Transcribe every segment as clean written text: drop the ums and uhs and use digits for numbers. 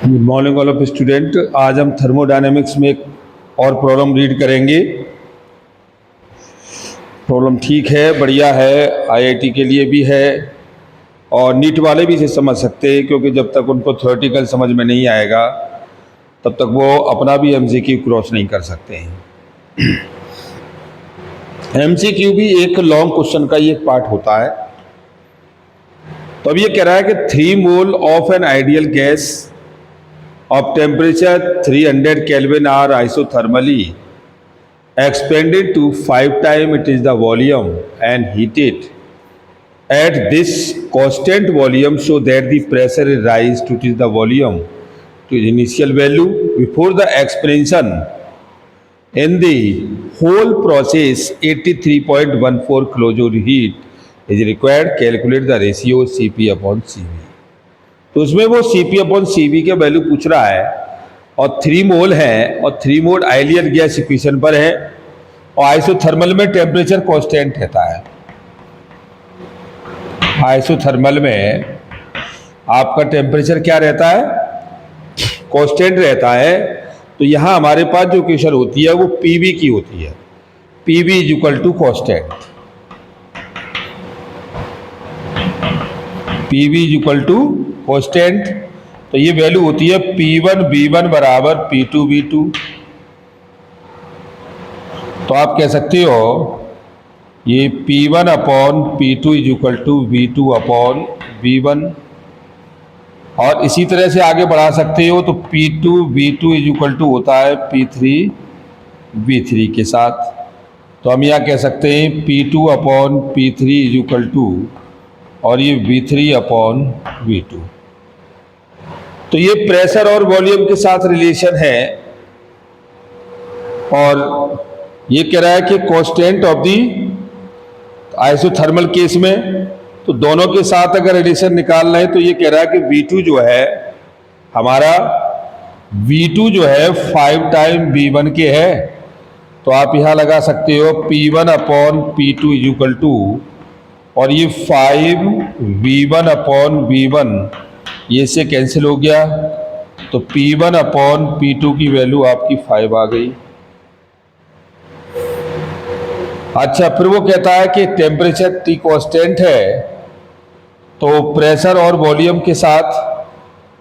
Good morning all of student. आज हम thermodynamics में एक और प्रॉब्लम रीड करेंगे। प्रॉब्लम ठीक है, बढ़िया है, आईआईटी के लिए भी है और नीट वाले भी इसे समझ सकते हैं, क्योंकि जब तक उनको थ्योरेटिकल समझ में नहीं आएगा तब तक वो अपना भी एमसीक्यू क्रॉस नहीं कर सकते हैं। एमसीक्यू भी एक लॉन्ग क्वेश्चन का ही एक पार्ट होता है। तो अब ये कह रहा है कि 3 mole of an ideal gas of temperature 300 Kelvin are isothermally expanded to 5 times it is the volume and heated at this constant volume, so that the pressure is rise to it is the volume to its initial value before the expansion. In the whole process 83.14 kilojoule heat is required. Calculate the ratio Cp upon Cv. तो उसमें वो Cp upon Cv के value पूछ रहा है और 3 मोल है और 3 मोल आइडियल गैस इक्वेशन पर है और आइसोथर्मल में टेम्परेचर कांस्टेंट रहता है। आइसोथर्मल में आपका टेम्परेचर क्या रहता है? कांस्टेंट रहता है। तो यहाँ हमारे पास जो इक्वेशन होती है वो Pv की होती है। Pv is equal to constant, Pv is equal to constant. तो ये वैल्यू होती है P1 V1 बराबर P2 V2। तो आप कह सकते हो ये P1 upon P2 is equal to V2 upon V1, और इसी तरह से आगे बढ़ा सकते हो तो P2 V2 is equal to होता है P3 V3 के साथ। तो हम यहाँ कह सकते हैं P2 upon P3 is equal to और ये V3 अपॉन V2। तो ये प्रेशर और वॉल्यूम के साथ रिलेशन है और ये कह रहा है कि constant of the isothermal case में, तो दोनों के साथ अगर रिलेशन निकालना है तो ये कह रहा है कि V2 जो है हमारा V2 जो है 5 टाइम V1 के है। तो आप यहाँ लगा सकते हो P1 upon P2 is equal to और ये 5 V1 अपॉन V1 ये से कैंसिल हो गया, तो P1 अपॉन P2 की वैल्यू आपकी 5 आ गई। अच्छा, फिर वो कहता है कि टेम्परेचर T कांस्टेंट है तो प्रेशर और वॉल्यूम के साथ,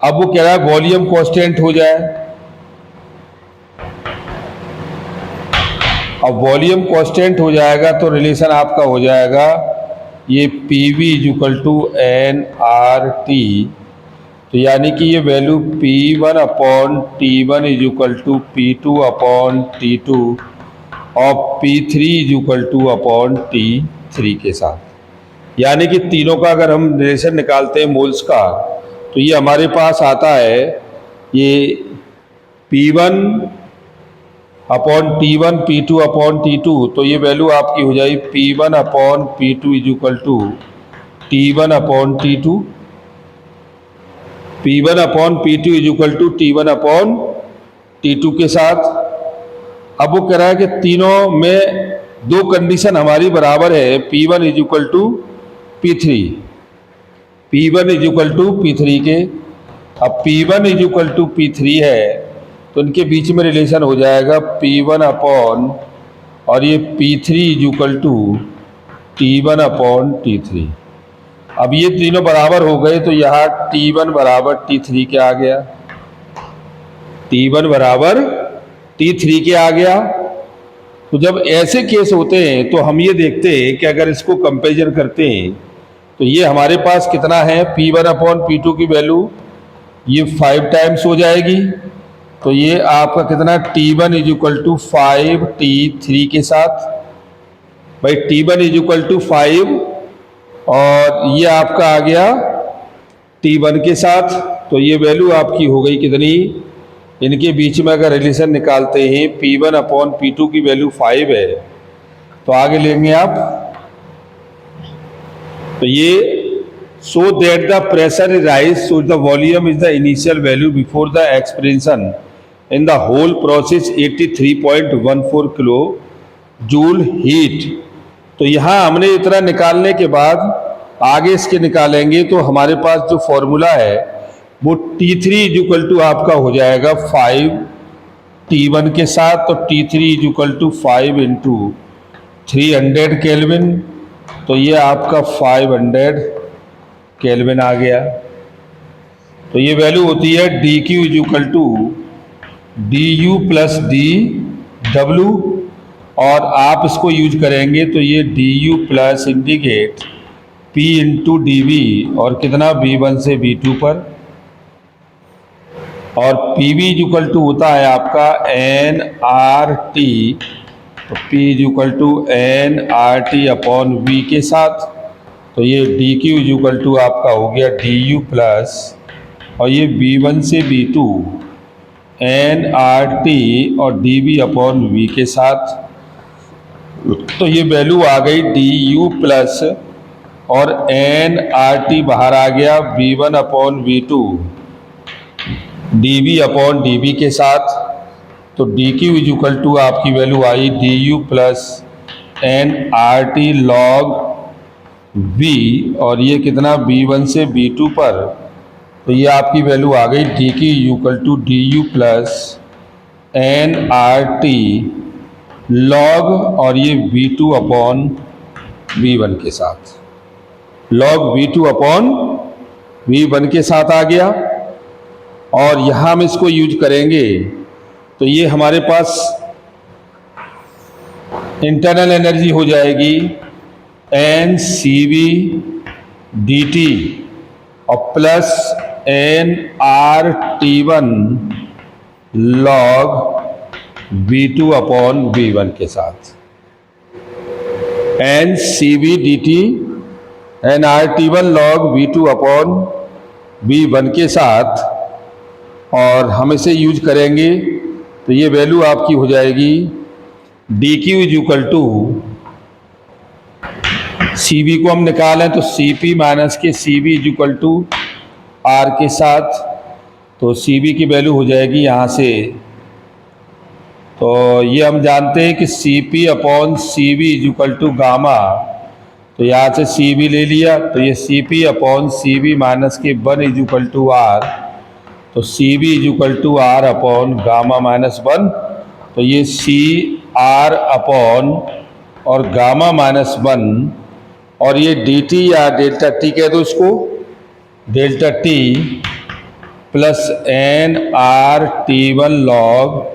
अब वो कह रहा है वॉल्यूम कांस्टेंट हो जाए। अब वॉल्यूम कांस्टेंट हो जाएगा तो रिलेशन आपका हो जाएगा ये PV is equal to nRT। तो यानी कि ये value P1 upon T1 is equal to P2 upon T2 और P3 is equal two upon T3 के साथ। यानी कि तीनों का अगर हम रिलेशन निकालते हैं मोल्स का तो ये हमारे पास आता है ये P1 upon T1 P2 upon T2। तो ये वैल्यू आपकी हो जाएगी P1 upon P2 is equal to T1 upon T2, P1 upon P2 is equal to T1 upon T2 के साथ। अब वो कह रहा है कि तीनों में दो कंडीशन हमारी बराबर है, P1 is equal to P3, P1 is equal to P3 के। अब P1 is equal to P3 है तो इनके बीच में रिलेशन हो जाएगा P1 अपॉन और ये P3 is equal to T1 upon T3। अब ये तीनों बराबर हो गए तो यहाँ T1 बराबर T3 के आ गया, T1 बराबर T3 के आ गया। तो जब ऐसे केस होते हैं तो हम ये देखते हैं कि अगर इसको कंपेरिजन करते हैं तो ये हमारे पास कितना है, P1 अपॉन P2 की वैल्यू ये 5 टाइम्स हो जाएगी। तो ये आपका कितना T1 is equal to 5 T3 के साथ। भाई T1 इज इक्वल टू 5 और ये आपका आ गया T1 के साथ। तो ये वैल्यू आपकी हो गई कितनी, इनके बीच में अगर रिलेशन निकालते हैं P1 अपॉन P2 की वैल्यू 5 है तो आगे लेंगे आप। तो ये so that the pressure is rise so the volume is the initial value before the expansion in the whole process 83.14 kilo joule heat. तो यहाँ हमने इतना निकालने के बाद आगे इसके निकालेंगे तो हमारे पास जो फॉर्मूला है वो T3 इज इक्वल टू आपका हो जाएगा 5 T1 के साथ। तो T3 is equal to 5 into 300 kelvin, तो ये आपका 500 केल्विन आ गया। तो ये वैल्यू होती है D Q is equal to D you plus D W, और आप इसको यूज करेंगे तो ये D you plus indicate P into D V, और कितना V1 से V2 पर, और P V is equal to होता है आपका एन आर टी, तो P is equal to N are T upon we के साथ। तो ये D Q is equal to आपका हो गया डी यू प्लस, और ये V1 से V2 एन आर टी और डी वी अपॉन वी के साथ। तो ये वैल्यू आ गई डी यू प्लस और एन आर टी बाहर आ गया V1 upon V2 d v upon d v के साथ। तो d Q is equal to आपकी value i d you plus N R T log v, और ये कितना V1 से V2 पर, तो ये आपकी वैल्यू आ गई D Q equal to D you plus N R T log, और ये V2 अपॉन V1 के साथ, लॉग V2 अपॉन V1 के साथ आ गया। और यहाँ हम इसको यूज करेंगे तो ये हमारे पास इंटरनल एनर्जी हो जाएगी n c v d t और plus N R t one log V2 upon V1 के साथ। N c v d t n are t one log V2 upon V1 के साथ, और हम इसे यूज करेंगे तो ये वैल्यू आपकी हो जाएगी d Q is equal to, c v को हम निकालें तो सी पी माइनस के c v is equal to r के साथ। तो सी वी की वैल्यू हो जाएगी यहाँ से, तो ये हम जानते हैं कि c p upon c v is equal to gamma, तो यहाँ से सी वी ले लिया, तो ये c p upon c v minus के 1 इज इक्वल टू आर, तो c v is equal to r upon gamma minus 1। तो ये सी आर अपॉन और गामा माइनस 1, और ये डी टी या डेल्टा टी कह दो इसको, delta t plus N R t one log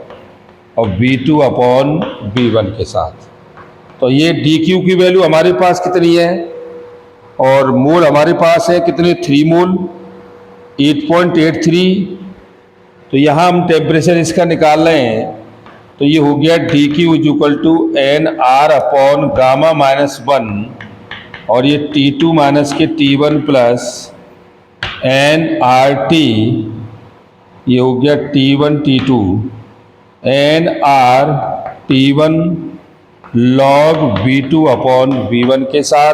और V2 अपॉन V1 के साथ। तो ये डी क्यू की वैल्यू हमारे पास कितनी है, और मोल हमारे पास है कितने 3 मोल 8.83। तो यहाँ हम टेम्परेचर इसका निकाल रहे हैं, तो ये हो गया D Q is equal to N R upon gamma minus 1, और ये T2 माइनस के T1 plus N R T, ये हो गया T1 T2 N R T1 log V2 upon V1 के साथ।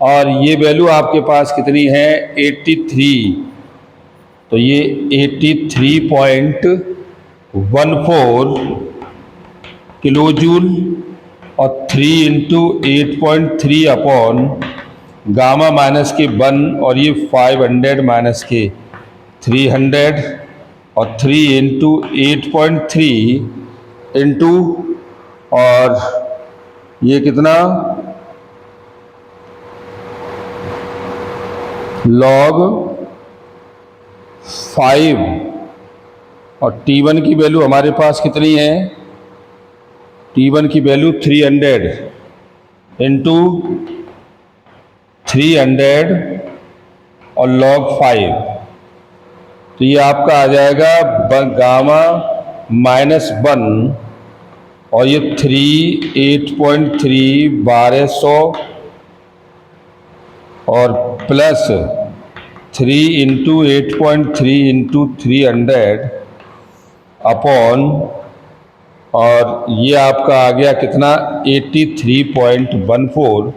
और ये वैल्यू आपके पास कितनी है 83, तो ये 83.14 किलो जूल, और 3 इंटू 8.3 अपॉन गामा माइनस के 1, और ये 500 माइनस के 300, और 3 इंटू 8.3 इंटू, और ये कितना लॉग 5, और T1 की वैल्यू हमारे पास कितनी है, T1 की वैल्यू 300 इंटू 300 और लॉग 5, तो ये आपका आ जाएगा गामा माइनस 1, और ये 8.3 1200 और प्लस 3 इंटू 8.3 इंटू 300 अपॉन, और ये आपका आ गया कितना 83.14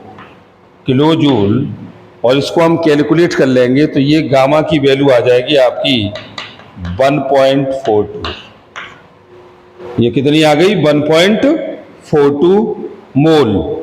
किलो जूल, और इसको हम कैलकुलेट कर लेंगे तो ये गामा की वैल्यू आ जाएगी आपकी 1.42। ये कितनी आ गई 1.42 मोल।